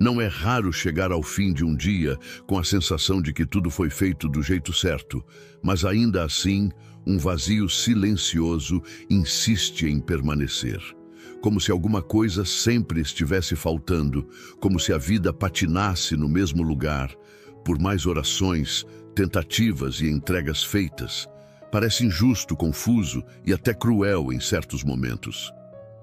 Não é raro chegar ao fim de um dia com a sensação de que tudo foi feito do jeito certo, mas ainda assim, um vazio silencioso insiste em permanecer. Como se alguma coisa sempre estivesse faltando, como se a vida patinasse no mesmo lugar, por mais orações, tentativas e entregas feitas. Parece injusto, confuso e até cruel em certos momentos.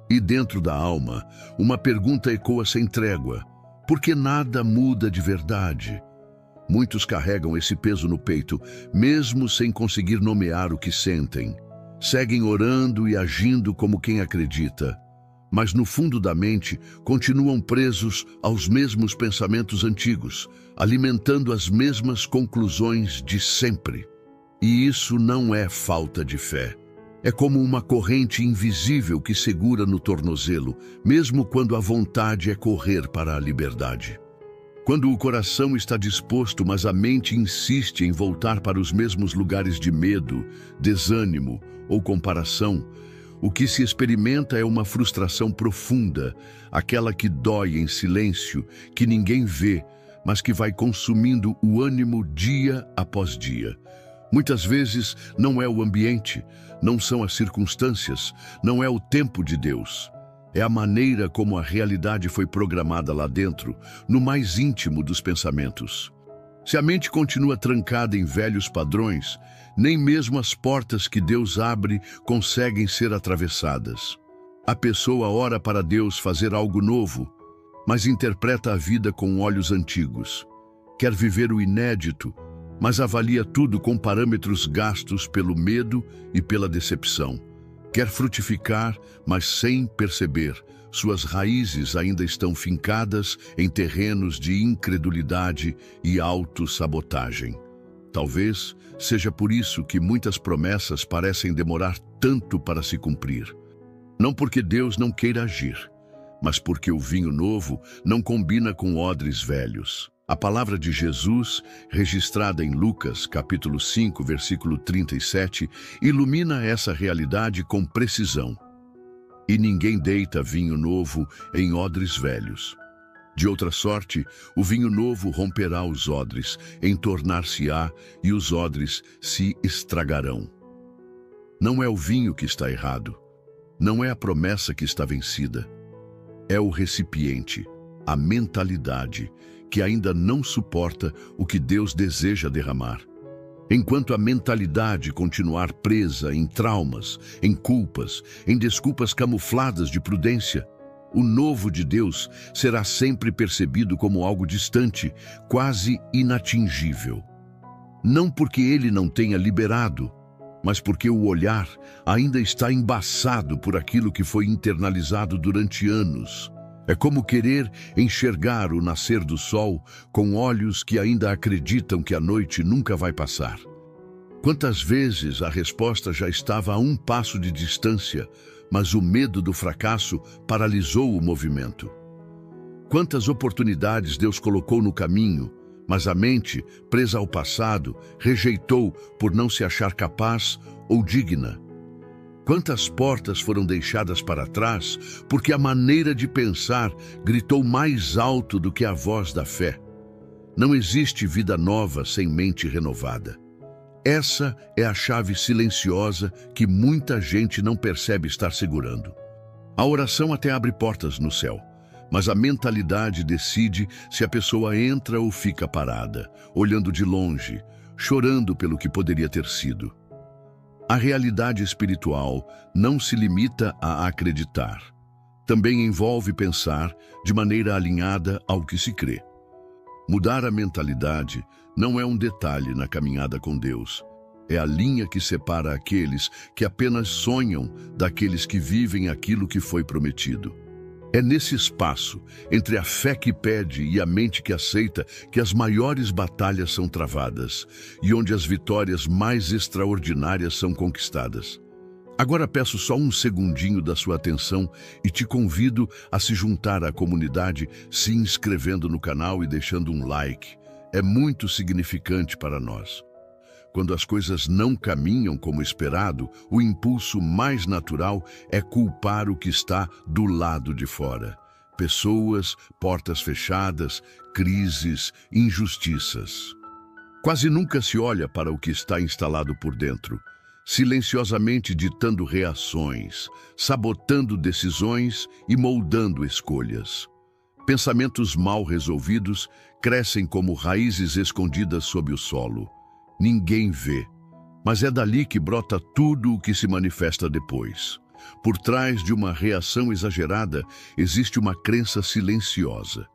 E dentro da alma, uma pergunta ecoa sem trégua: por que nada muda de verdade? Muitos carregam esse peso no peito, mesmo sem conseguir nomear o que sentem. Seguem orando e agindo como quem acredita, mas no fundo da mente continuam presos aos mesmos pensamentos antigos, alimentando as mesmas conclusões de sempre. E isso não é falta de fé. É como uma corrente invisível que segura no tornozelo, mesmo quando a vontade é correr para a liberdade. Quando o coração está disposto, mas a mente insiste em voltar para os mesmos lugares de medo, desânimo ou comparação, o que se experimenta é uma frustração profunda, aquela que dói em silêncio, que ninguém vê, mas que vai consumindo o ânimo dia após dia. Muitas vezes não é o ambiente, não são as circunstâncias, não é o tempo de Deus. É a maneira como a realidade foi programada lá dentro, no mais íntimo dos pensamentos. Se a mente continua trancada em velhos padrões, nem mesmo as portas que Deus abre conseguem ser atravessadas. A pessoa ora para Deus fazer algo novo, mas interpreta a vida com olhos antigos. Quer viver o inédito, mas avalia tudo com parâmetros gastos pelo medo e pela decepção. Quer frutificar, mas sem perceber. Suas raízes ainda estão fincadas em terrenos de incredulidade e autossabotagem. Talvez seja por isso que muitas promessas parecem demorar tanto para se cumprir. Não porque Deus não queira agir, mas porque o vinho novo não combina com odres velhos. A palavra de Jesus, registrada em Lucas, capítulo 5, versículo 37, ilumina essa realidade com precisão. E ninguém deita vinho novo em odres velhos. De outra sorte, o vinho novo romperá os odres, entornar-se-á e os odres se estragarão. Não é o vinho que está errado, não é a promessa que está vencida. É o recipiente, a mentalidade, que ainda não suporta o que Deus deseja derramar. Enquanto a mentalidade continuar presa em traumas, em culpas, em desculpas camufladas de prudência, o novo de Deus será sempre percebido como algo distante, quase inatingível. Não porque ele não tenha liberado, mas porque o olhar ainda está embaçado por aquilo que foi internalizado durante anos. É como querer enxergar o nascer do sol com olhos que ainda acreditam que a noite nunca vai passar. Quantas vezes a resposta já estava a um passo de distância, mas o medo do fracasso paralisou o movimento? Quantas oportunidades Deus colocou no caminho, mas a mente, presa ao passado, rejeitou por não se achar capaz ou digna? Quantas portas foram deixadas para trás porque a maneira de pensar gritou mais alto do que a voz da fé? Não existe vida nova sem mente renovada. Essa é a chave silenciosa que muita gente não percebe estar segurando. A oração até abre portas no céu, mas a mentalidade decide se a pessoa entra ou fica parada, olhando de longe, chorando pelo que poderia ter sido. A realidade espiritual não se limita a acreditar. Também envolve pensar de maneira alinhada ao que se crê. Mudar a mentalidade não é um detalhe na caminhada com Deus. É a linha que separa aqueles que apenas sonham daqueles que vivem aquilo que foi prometido. É nesse espaço, entre a fé que pede e a mente que aceita, que as maiores batalhas são travadas e onde as vitórias mais extraordinárias são conquistadas. Agora peço só um segundinho da sua atenção e te convido a se juntar à comunidade se inscrevendo no canal e deixando um like. É muito significante para nós. Quando as coisas não caminham como esperado, o impulso mais natural é culpar o que está do lado de fora. Pessoas, portas fechadas, crises, injustiças. Quase nunca se olha para o que está instalado por dentro, silenciosamente ditando reações, sabotando decisões e moldando escolhas. Pensamentos mal resolvidos crescem como raízes escondidas sob o solo. Ninguém vê, mas é dali que brota tudo o que se manifesta depois. Por trás de uma reação exagerada, existe uma crença silenciosa.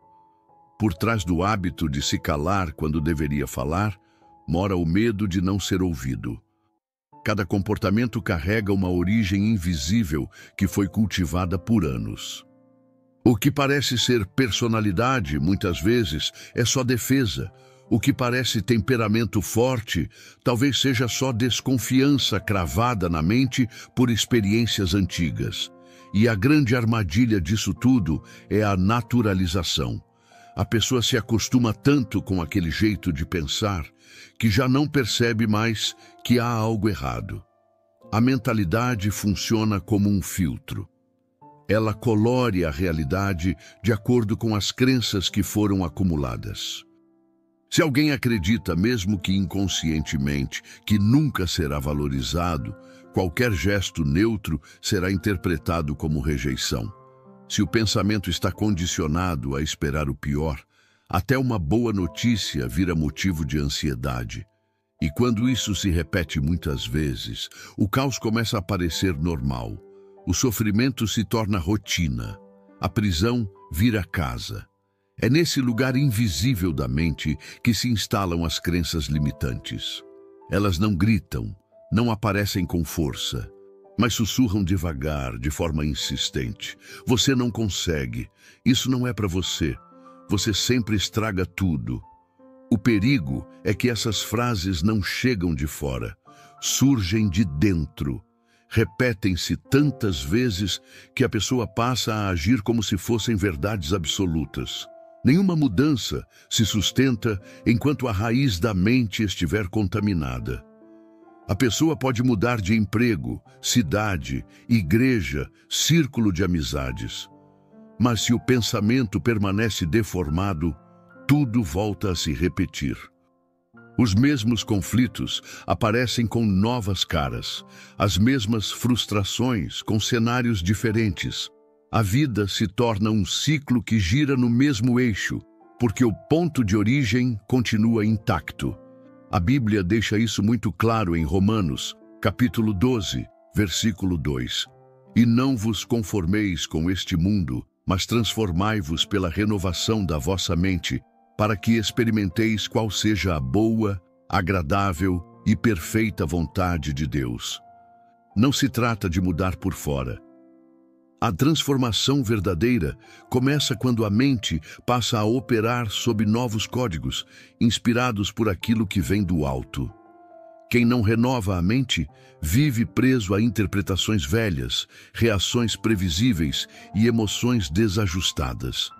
Por trás do hábito de se calar quando deveria falar, mora o medo de não ser ouvido. Cada comportamento carrega uma origem invisível que foi cultivada por anos. O que parece ser personalidade, muitas vezes, é só defesa. O que parece temperamento forte, talvez seja só desconfiança cravada na mente por experiências antigas. E a grande armadilha disso tudo é a naturalização. A pessoa se acostuma tanto com aquele jeito de pensar que já não percebe mais que há algo errado. A mentalidade funciona como um filtro. Ela colore a realidade de acordo com as crenças que foram acumuladas. Se alguém acredita, mesmo que inconscientemente, que nunca será valorizado, qualquer gesto neutro será interpretado como rejeição. Se o pensamento está condicionado a esperar o pior, até uma boa notícia vira motivo de ansiedade. E quando isso se repete muitas vezes, o caos começa a parecer normal. O sofrimento se torna rotina. A prisão vira casa. É nesse lugar invisível da mente que se instalam as crenças limitantes. Elas não gritam, não aparecem com força, mas sussurram devagar, de forma insistente. Você não consegue. Isso não é para você. Você sempre estraga tudo. O perigo é que essas frases não chegam de fora, surgem de dentro. Repetem-se tantas vezes que a pessoa passa a agir como se fossem verdades absolutas. Nenhuma mudança se sustenta enquanto a raiz da mente estiver contaminada. A pessoa pode mudar de emprego, cidade, igreja, círculo de amizades. Mas se o pensamento permanece deformado, tudo volta a se repetir. Os mesmos conflitos aparecem com novas caras, as mesmas frustrações com cenários diferentes. A vida se torna um ciclo que gira no mesmo eixo, porque o ponto de origem continua intacto. A Bíblia deixa isso muito claro em Romanos, capítulo 12, versículo 2. E não vos conformeis com este mundo, mas transformai-vos pela renovação da vossa mente, para que experimenteis qual seja a boa, agradável e perfeita vontade de Deus. Não se trata de mudar por fora. A transformação verdadeira começa quando a mente passa a operar sob novos códigos, inspirados por aquilo que vem do alto. Quem não renova a mente vive preso a interpretações velhas, reações previsíveis e emoções desajustadas.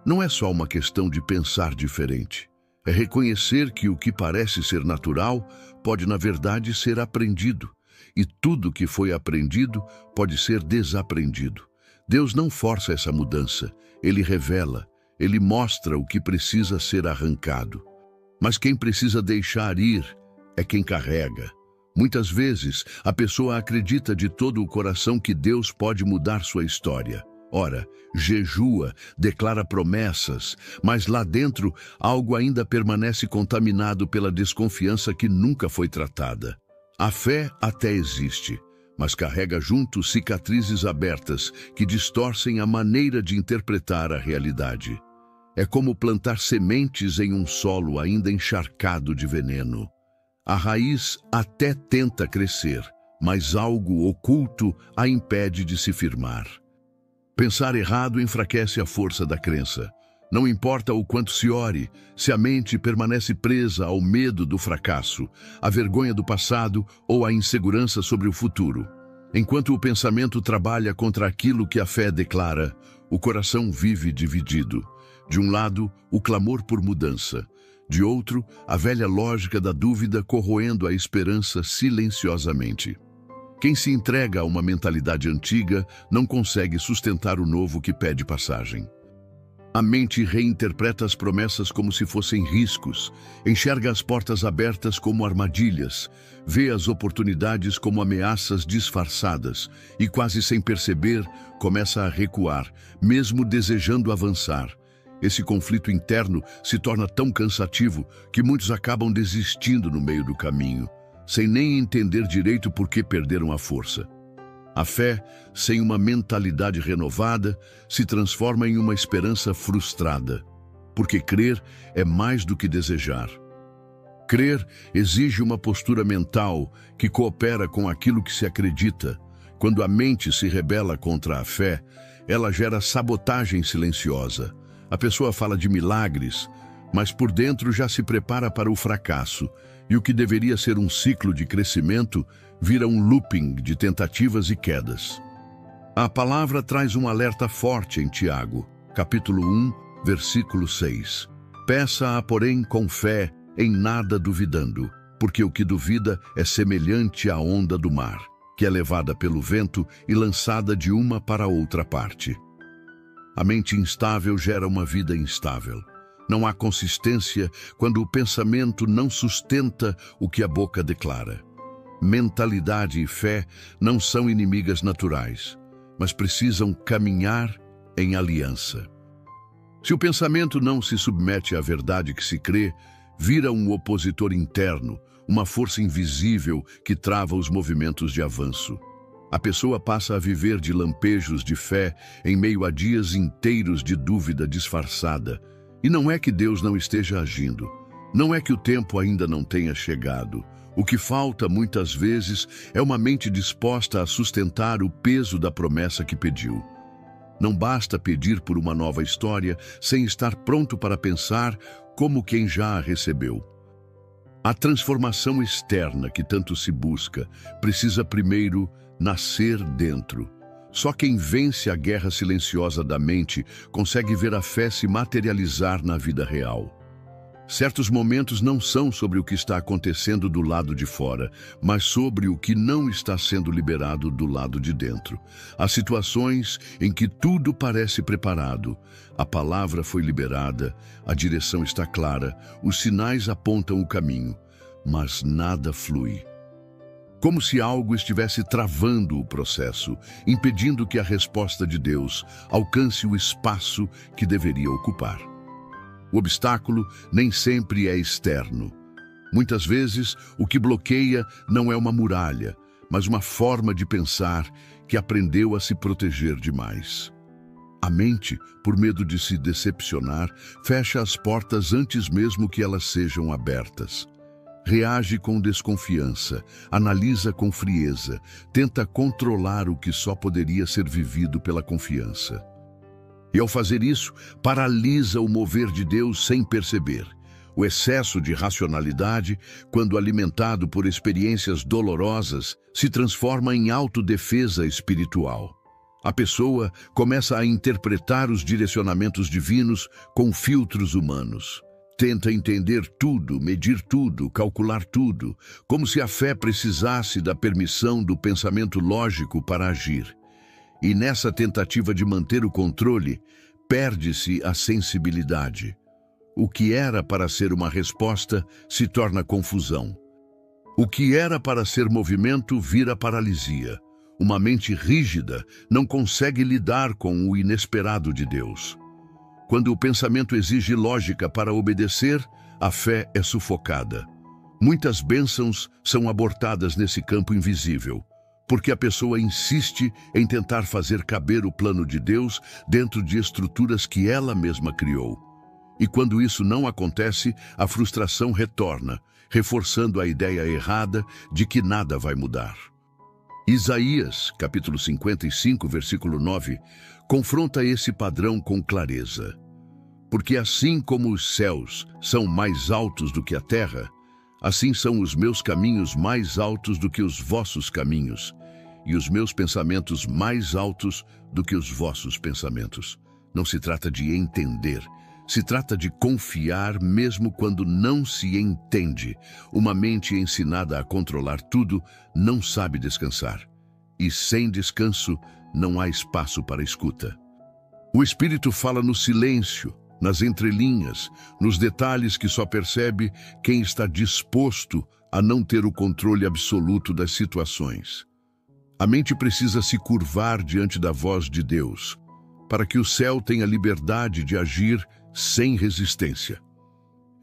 Não é só uma questão de pensar diferente. É reconhecer que o que parece ser natural pode, na verdade, ser aprendido. E tudo que foi aprendido pode ser desaprendido. Deus não força essa mudança. Ele revela, ele mostra o que precisa ser arrancado. Mas quem precisa deixar ir é quem carrega. Muitas vezes, a pessoa acredita de todo o coração que Deus pode mudar sua história. Ora, jejua, declara promessas, mas lá dentro algo ainda permanece contaminado pela desconfiança que nunca foi tratada. A fé até existe, mas carrega junto cicatrizes abertas que distorcem a maneira de interpretar a realidade. É como plantar sementes em um solo ainda encharcado de veneno. A raiz até tenta crescer, mas algo oculto a impede de se firmar. Pensar errado enfraquece a força da crença. Não importa o quanto se ore, se a mente permanece presa ao medo do fracasso, à vergonha do passado ou à insegurança sobre o futuro. Enquanto o pensamento trabalha contra aquilo que a fé declara, o coração vive dividido. De um lado, o clamor por mudança. De outro, a velha lógica da dúvida corroendo a esperança silenciosamente. Quem se entrega a uma mentalidade antiga não consegue sustentar o novo que pede passagem. A mente reinterpreta as promessas como se fossem riscos, enxerga as portas abertas como armadilhas, vê as oportunidades como ameaças disfarçadas e, quase sem perceber, começa a recuar, mesmo desejando avançar. Esse conflito interno se torna tão cansativo que muitos acabam desistindo no meio do caminho, sem nem entender direito por que perderam a força. A fé, sem uma mentalidade renovada, se transforma em uma esperança frustrada, porque crer é mais do que desejar. Crer exige uma postura mental que coopera com aquilo que se acredita. Quando a mente se rebela contra a fé, ela gera sabotagem silenciosa. A pessoa fala de milagres, mas por dentro já se prepara para o fracasso, e o que deveria ser um ciclo de crescimento vira um looping de tentativas e quedas. A palavra traz um alerta forte em Tiago, capítulo 1, versículo 6. Peça-a, porém, com fé, em nada duvidando, porque o que duvida é semelhante à onda do mar, que é levada pelo vento e lançada de uma para outra parte. A mente instável gera uma vida instável. Não há consistência quando o pensamento não sustenta o que a boca declara. Mentalidade e fé não são inimigas naturais, mas precisam caminhar em aliança. Se o pensamento não se submete à verdade que se crê, vira um opositor interno, uma força invisível que trava os movimentos de avanço. A pessoa passa a viver de lampejos de fé em meio a dias inteiros de dúvida disfarçada. E não é que Deus não esteja agindo, não é que o tempo ainda não tenha chegado. O que falta, muitas vezes, é uma mente disposta a sustentar o peso da promessa que pediu. Não basta pedir por uma nova história sem estar pronto para pensar como quem já a recebeu. A transformação externa que tanto se busca precisa primeiro nascer dentro. Só quem vence a guerra silenciosa da mente consegue ver a fé se materializar na vida real. Certos momentos não são sobre o que está acontecendo do lado de fora, mas sobre o que não está sendo liberado do lado de dentro. Há situações em que tudo parece preparado, a palavra foi liberada, a direção está clara, os sinais apontam o caminho, mas nada flui. Como se algo estivesse travando o processo, impedindo que a resposta de Deus alcance o espaço que deveria ocupar. O obstáculo nem sempre é externo. Muitas vezes, o que bloqueia não é uma muralha, mas uma forma de pensar que aprendeu a se proteger demais. A mente, por medo de se decepcionar, fecha as portas antes mesmo que elas sejam abertas. Reage com desconfiança, analisa com frieza, tenta controlar o que só poderia ser vivido pela confiança. E ao fazer isso, paralisa o mover de Deus sem perceber. O excesso de racionalidade, quando alimentado por experiências dolorosas, se transforma em autodefesa espiritual. A pessoa começa a interpretar os direcionamentos divinos com filtros humanos. Tenta entender tudo, medir tudo, calcular tudo, como se a fé precisasse da permissão do pensamento lógico para agir. E nessa tentativa de manter o controle, perde-se a sensibilidade. O que era para ser uma resposta se torna confusão. O que era para ser movimento vira paralisia. Uma mente rígida não consegue lidar com o inesperado de Deus. Quando o pensamento exige lógica para obedecer, a fé é sufocada. Muitas bênçãos são abortadas nesse campo invisível, porque a pessoa insiste em tentar fazer caber o plano de Deus dentro de estruturas que ela mesma criou. E quando isso não acontece, a frustração retorna, reforçando a ideia errada de que nada vai mudar. Isaías, capítulo 55, versículo 9, confronta esse padrão com clareza. Porque assim como os céus são mais altos do que a terra, assim são os meus caminhos mais altos do que os vossos caminhos, e os meus pensamentos mais altos do que os vossos pensamentos. Não se trata de entender, se trata de confiar mesmo quando não se entende. Uma mente ensinada a controlar tudo não sabe descansar. E sem descanso, não há espaço para escuta. O Espírito fala no silêncio, nas entrelinhas, nos detalhes que só percebe quem está disposto a não ter o controle absoluto das situações. A mente precisa se curvar diante da voz de Deus, para que o céu tenha liberdade de agir sem resistência.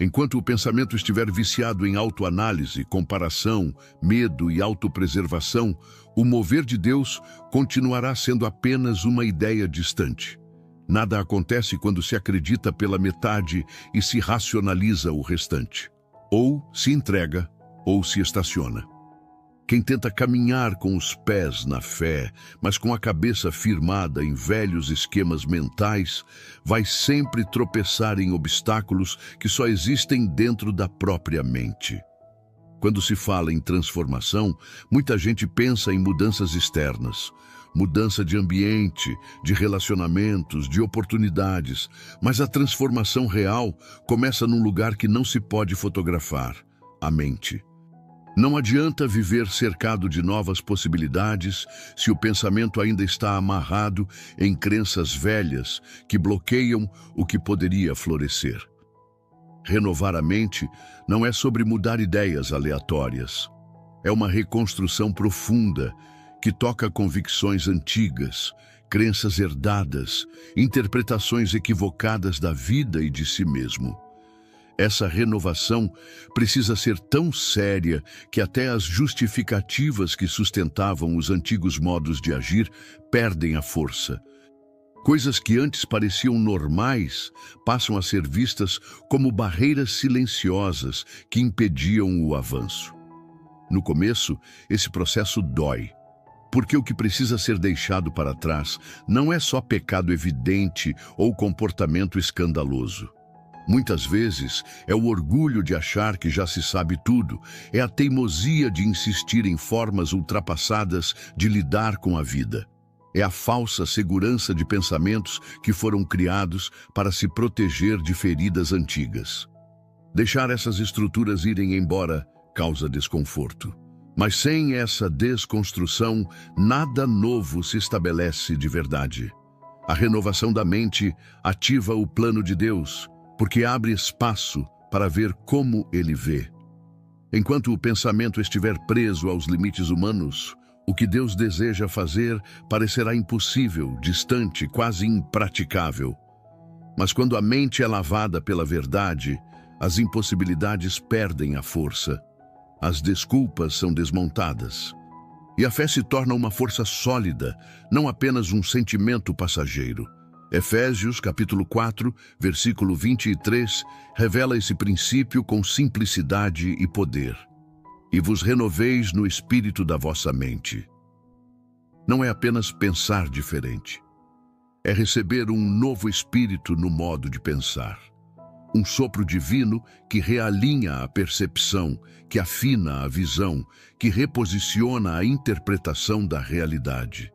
Enquanto o pensamento estiver viciado em autoanálise, comparação, medo e autopreservação, o mover de Deus continuará sendo apenas uma ideia distante. Nada acontece quando se acredita pela metade e se racionaliza o restante. Ou se entrega, ou se estaciona. Quem tenta caminhar com os pés na fé, mas com a cabeça firmada em velhos esquemas mentais, vai sempre tropeçar em obstáculos que só existem dentro da própria mente. Quando se fala em transformação, muita gente pensa em mudanças externas, mudança de ambiente, de relacionamentos, de oportunidades, mas a transformação real começa num lugar que não se pode fotografar: a mente. Não adianta viver cercado de novas possibilidades se o pensamento ainda está amarrado em crenças velhas que bloqueiam o que poderia florescer. Renovar a mente não é sobre mudar ideias aleatórias. É uma reconstrução profunda que toca convicções antigas, crenças herdadas, interpretações equivocadas da vida e de si mesmo. Essa renovação precisa ser tão séria que até as justificativas que sustentavam os antigos modos de agir perdem a força. Coisas que antes pareciam normais passam a ser vistas como barreiras silenciosas que impediam o avanço. No começo, esse processo dói, porque o que precisa ser deixado para trás não é só pecado evidente ou comportamento escandaloso. Muitas vezes é o orgulho de achar que já se sabe tudo, é a teimosia de insistir em formas ultrapassadas de lidar com a vida. É a falsa segurança de pensamentos que foram criados para se proteger de feridas antigas. Deixar essas estruturas irem embora causa desconforto. Mas sem essa desconstrução, nada novo se estabelece de verdade. A renovação da mente ativa o plano de Deus, porque abre espaço para ver como Ele vê. Enquanto o pensamento estiver preso aos limites humanos, o que Deus deseja fazer parecerá impossível, distante, quase impraticável. Mas quando a mente é lavada pela verdade, as impossibilidades perdem a força. As desculpas são desmontadas. E a fé se torna uma força sólida, não apenas um sentimento passageiro. Efésios, capítulo 4, versículo 23, revela esse princípio com simplicidade e poder. E vos renoveis no espírito da vossa mente. Não é apenas pensar diferente. É receber um novo espírito no modo de pensar. Um sopro divino que realinha a percepção, que afina a visão, que reposiciona a interpretação da realidade.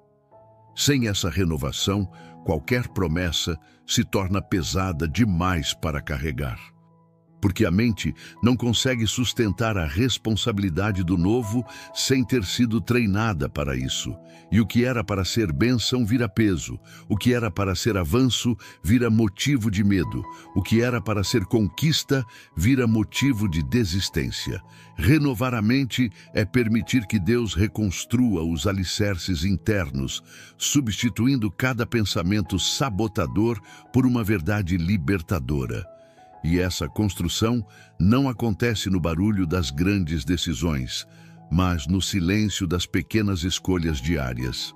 Sem essa renovação, qualquer promessa se torna pesada demais para carregar. Porque a mente não consegue sustentar a responsabilidade do novo sem ter sido treinada para isso. E o que era para ser bênção vira peso, o que era para ser avanço vira motivo de medo, o que era para ser conquista vira motivo de desistência. Renovar a mente é permitir que Deus reconstrua os alicerces internos, substituindo cada pensamento sabotador por uma verdade libertadora. E essa construção não acontece no barulho das grandes decisões, mas no silêncio das pequenas escolhas diárias.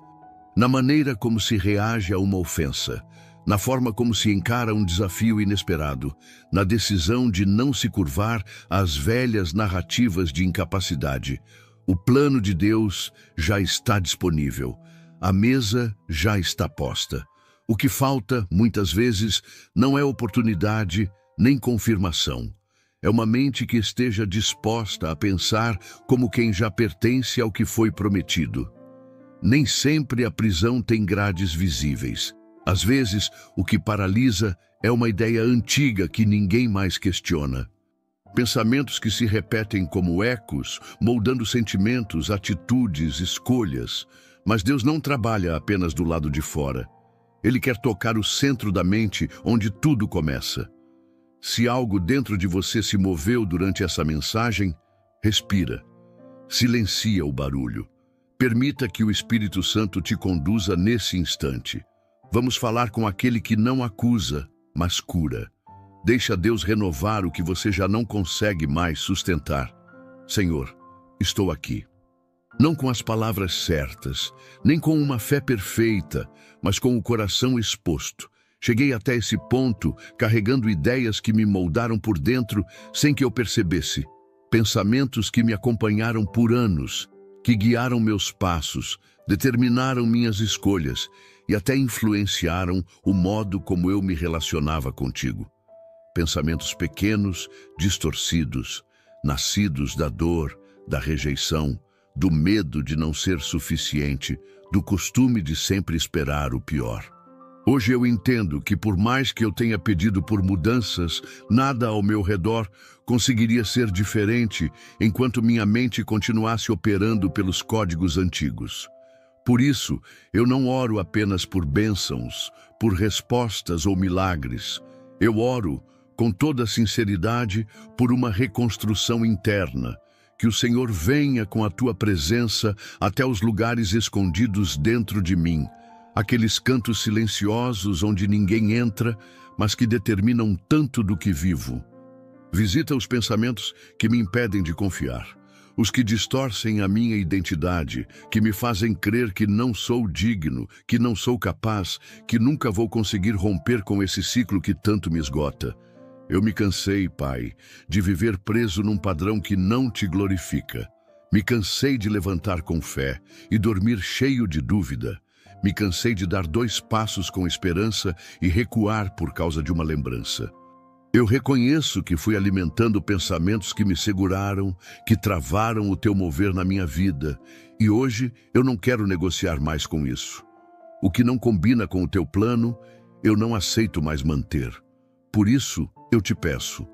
Na maneira como se reage a uma ofensa, na forma como se encara um desafio inesperado, na decisão de não se curvar às velhas narrativas de incapacidade. O plano de Deus já está disponível, a mesa já está posta. O que falta, muitas vezes, não é oportunidade, nem confirmação. É uma mente que esteja disposta a pensar como quem já pertence ao que foi prometido. Nem sempre a prisão tem grades visíveis. Às vezes, o que paralisa é uma ideia antiga que ninguém mais questiona. Pensamentos que se repetem como ecos, moldando sentimentos, atitudes, escolhas. Mas Deus não trabalha apenas do lado de fora. Ele quer tocar o centro da mente, onde tudo começa. Se algo dentro de você se moveu durante essa mensagem, respira. Silencia o barulho. Permita que o Espírito Santo te conduza nesse instante. Vamos falar com aquele que não acusa, mas cura. Deixa Deus renovar o que você já não consegue mais sustentar. Senhor, estou aqui. Não com as palavras certas, nem com uma fé perfeita, mas com o coração exposto. Cheguei até esse ponto, carregando ideias que me moldaram por dentro sem que eu percebesse. Pensamentos que me acompanharam por anos, que guiaram meus passos, determinaram minhas escolhas e até influenciaram o modo como eu me relacionava contigo. Pensamentos pequenos, distorcidos, nascidos da dor, da rejeição, do medo de não ser suficiente, do costume de sempre esperar o pior. Hoje eu entendo que por mais que eu tenha pedido por mudanças, nada ao meu redor conseguiria ser diferente enquanto minha mente continuasse operando pelos códigos antigos. Por isso, eu não oro apenas por bênçãos, por respostas ou milagres. Eu oro, com toda sinceridade, por uma reconstrução interna. Que o Senhor venha com a tua presença até os lugares escondidos dentro de mim, aqueles cantos silenciosos onde ninguém entra, mas que determinam tanto do que vivo. Visita os pensamentos que me impedem de confiar, os que distorcem a minha identidade, que me fazem crer que não sou digno, que não sou capaz, que nunca vou conseguir romper com esse ciclo que tanto me esgota. Eu me cansei, Pai, de viver preso num padrão que não te glorifica. Me cansei de levantar com fé e dormir cheio de dúvida. Me cansei de dar 2 passos com esperança e recuar por causa de uma lembrança. Eu reconheço que fui alimentando pensamentos que me seguraram, que travaram o teu mover na minha vida, e hoje eu não quero negociar mais com isso. O que não combina com o teu plano, eu não aceito mais manter. Por isso, eu te peço,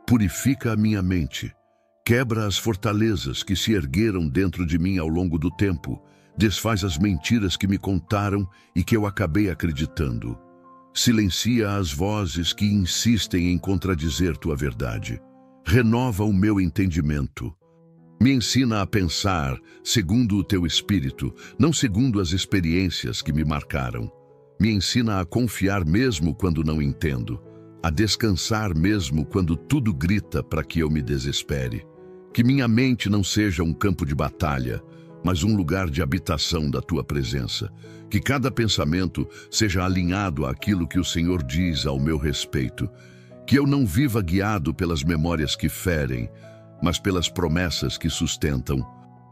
purifica a minha mente, quebra as fortalezas que se ergueram dentro de mim ao longo do tempo, desfaz as mentiras que me contaram e que eu acabei acreditando. Silencia as vozes que insistem em contradizer tua verdade. Renova o meu entendimento. Me ensina a pensar segundo o teu espírito, não segundo as experiências que me marcaram. Me ensina a confiar mesmo quando não entendo, a descansar mesmo quando tudo grita para que eu me desespere. Que minha mente não seja um campo de batalha, mas um lugar de habitação da tua presença. Que cada pensamento seja alinhado àquilo que o Senhor diz ao meu respeito. Que eu não viva guiado pelas memórias que ferem, mas pelas promessas que sustentam.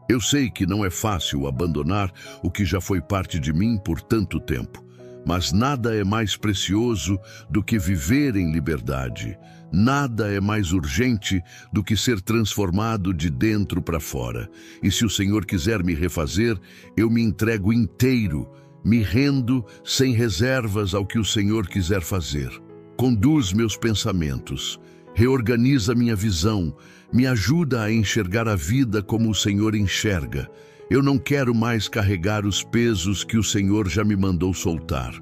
Eu sei que não é fácil abandonar o que já foi parte de mim por tanto tempo. Mas nada é mais precioso do que viver em liberdade. Nada é mais urgente do que ser transformado de dentro para fora. E se o Senhor quiser me refazer, eu me entrego inteiro, me rendo sem reservas ao que o Senhor quiser fazer. Conduz meus pensamentos, reorganiza minha visão, me ajuda a enxergar a vida como o Senhor enxerga. Eu não quero mais carregar os pesos que o Senhor já me mandou soltar.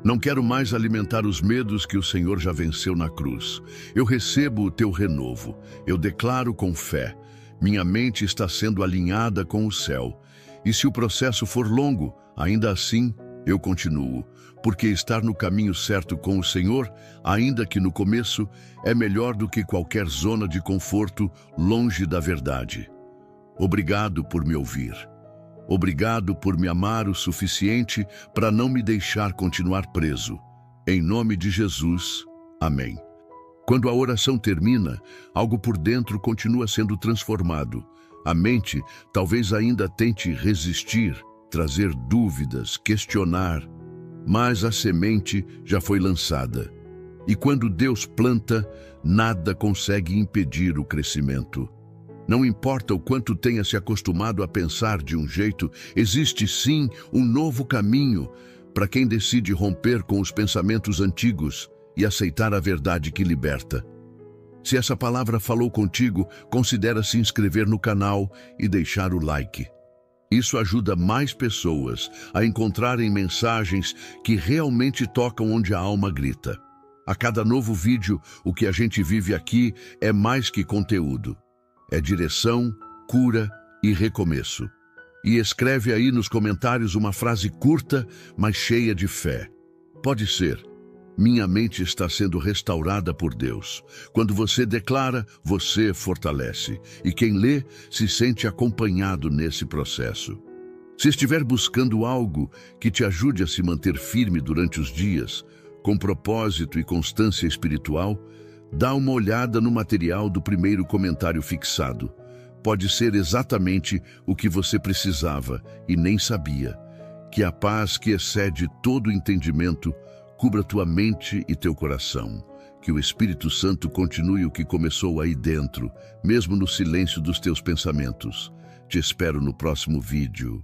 Não quero mais alimentar os medos que o Senhor já venceu na cruz. Eu recebo o teu renovo. Eu declaro com fé. Minha mente está sendo alinhada com o céu. E se o processo for longo, ainda assim, eu continuo. Porque estar no caminho certo com o Senhor, ainda que no começo, é melhor do que qualquer zona de conforto longe da verdade. Obrigado por me ouvir. Obrigado por me amar o suficiente para não me deixar continuar preso. Em nome de Jesus, amém. Quando a oração termina, algo por dentro continua sendo transformado. A mente talvez ainda tente resistir, trazer dúvidas, questionar, mas a semente já foi lançada. E quando Deus planta, nada consegue impedir o crescimento. Não importa o quanto tenha se acostumado a pensar de um jeito, existe sim um novo caminho para quem decide romper com os pensamentos antigos e aceitar a verdade que liberta. Se essa palavra falou contigo, considera se inscrever no canal e deixar o like. Isso ajuda mais pessoas a encontrarem mensagens que realmente tocam onde a alma grita. A cada novo vídeo, o que a gente vive aqui é mais que conteúdo. É direção, cura e recomeço. E escreve aí nos comentários uma frase curta, mas cheia de fé. Pode ser: minha mente está sendo restaurada por Deus. Quando você declara, você fortalece. E quem lê se sente acompanhado nesse processo. Se estiver buscando algo que te ajude a se manter firme durante os dias, com propósito e constância espiritual, dá uma olhada no material do primeiro comentário fixado. Pode ser exatamente o que você precisava e nem sabia. Que a paz que excede todo entendimento cubra tua mente e teu coração. Que o Espírito Santo continue o que começou aí dentro, mesmo no silêncio dos teus pensamentos. Te espero no próximo vídeo.